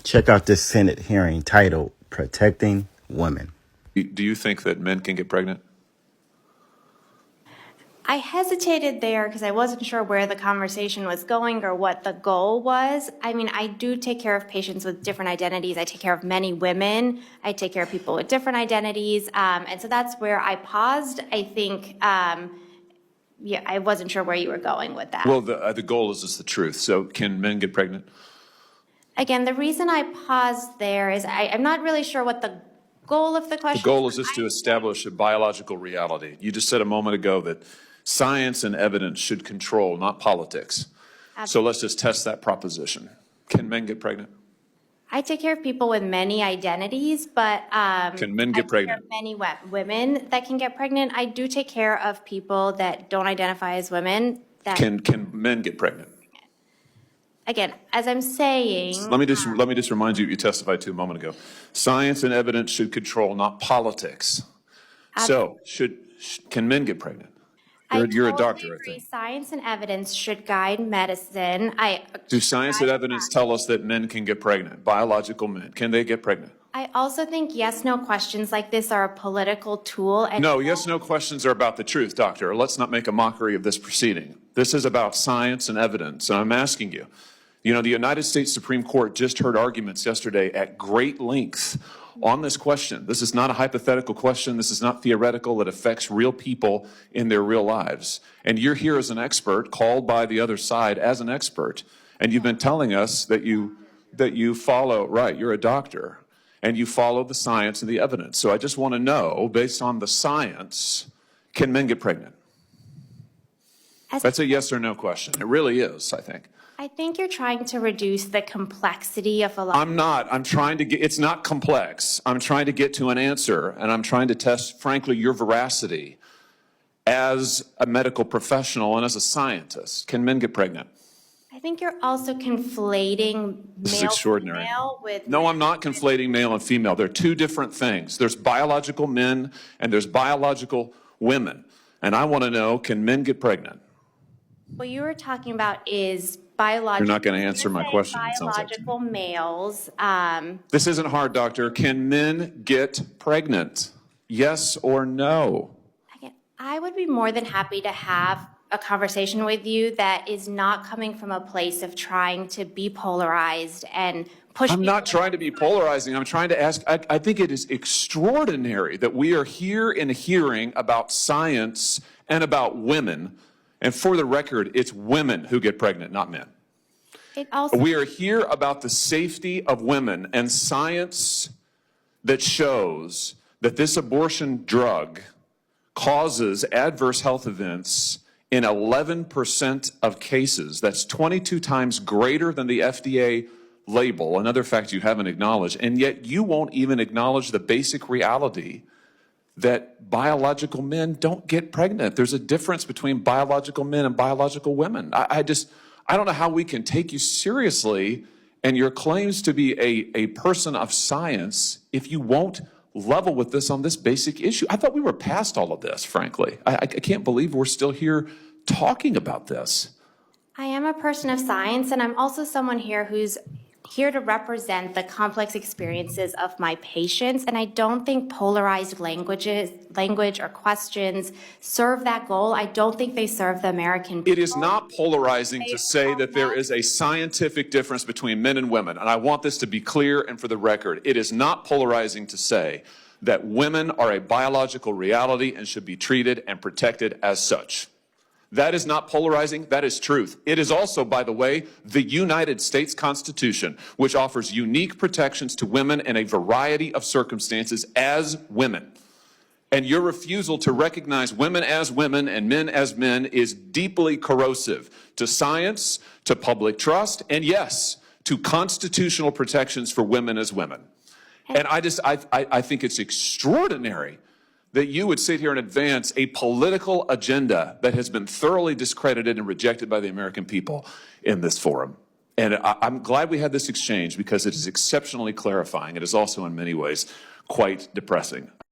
Check out this Senate hearing titled Protecting Women. Do you think that men can get pregnant? I hesitated there because I wasn't sure where the conversation was going or what the goal was. I mean, I do take care of patients with different identities. I take care of many women. I take care of people with different identities. And so that's where I paused. I think, yeah, I wasn't sure where you were going with that. Well, the goal is just the truth. So can men get pregnant? Again, the reason I paused there is I'm not really sure what the goal of the question is. The goal is just to establish a biological reality. You just said a moment ago that science and evidence should control, not politics. Absolutely. So let's just test that proposition. Can men get pregnant? I take care of people with many identities, but Can men get pregnant? There are many women that can get pregnant. I do take care of people that don't identify as women. That Can men get pregnant? Again, as I'm saying, Let me just remind you what you testified to a moment ago. Science and evidence should control, not politics. So can men get pregnant? You're a doctor, I think. Science and evidence should guide medicine. Do science and evidence tell us that men can get pregnant? Biological men, can they get pregnant? I also think yes/no questions like this are a political tool. And no, yes/no questions are about the truth, doctor. Let's not make a mockery of this proceeding. This is about science and evidence, and I'm asking you. You know, the United States Supreme Court just heard arguments yesterday at great length on this question. This is not a hypothetical question. This is not theoretical. It affects real people in their real lives. And you're here as an expert, called by the other side as an expert. And you've been telling us that you follow, right, you're a doctor, and you follow the science and the evidence. So I just want to know, based on the science, can men get pregnant? That's a yes or no question. It really is, I think. I think you're trying to reduce the complexity of a lot. I'm not. I'm trying to get, it's not complex. I'm trying to get to an answer, and I'm trying to test, frankly, your veracity as a medical professional and as a scientist. Can men get pregnant? I think you're also conflating male and female with... No, I'm not conflating male and female. They're two different things. There's biological men and there's biological women. And I want to know, can men get pregnant? What you were talking about is biological... You're not going to answer my question. Biological males. This isn't hard, doctor. Can men get pregnant? Yes or no? Again, I would be more than happy to have a conversation with you that is not coming from a place of trying to be polarized and push. I'm not trying to be polarizing. I'm trying to ask, I think it is extraordinary that we are here in a hearing about science and about women. And for the record, it's women who get pregnant, not men. We are here about the safety of women and science that shows that this abortion drug causes adverse health events in 11% of cases. That's 22 times greater than the FDA label, another fact you haven't acknowledged, and yet you won't even acknowledge the basic reality that biological men don't get pregnant. There's a difference between biological men and biological women. I don't know how we can take you seriously and your claims to be a person of science if you won't level with this on this basic issue. I thought we were past all of this, frankly. I can't believe we're still here talking about this. I am a person of science, and I'm also someone here who's here to represent the complex experiences of my patients, and I don't think polarized language or questions serve that goal. I don't think they serve the American people. It is not polarizing to say that there is a scientific difference between men and women, and I want this to be clear and for the record. It is not polarizing to say that women are a biological reality and should be treated and protected as such. That is not polarizing, that is truth. It is also, by the way, the United States Constitution, which offers unique protections to women in a variety of circumstances as women. And your refusal to recognize women as women and men as men is deeply corrosive to science, to public trust, and yes, to constitutional protections for women as women. And I think it's extraordinary that you would sit here and advance a political agenda that has been thoroughly discredited and rejected by the American people in this forum. And I'm glad we had this exchange because it is exceptionally clarifying. It is also in many ways quite depressing.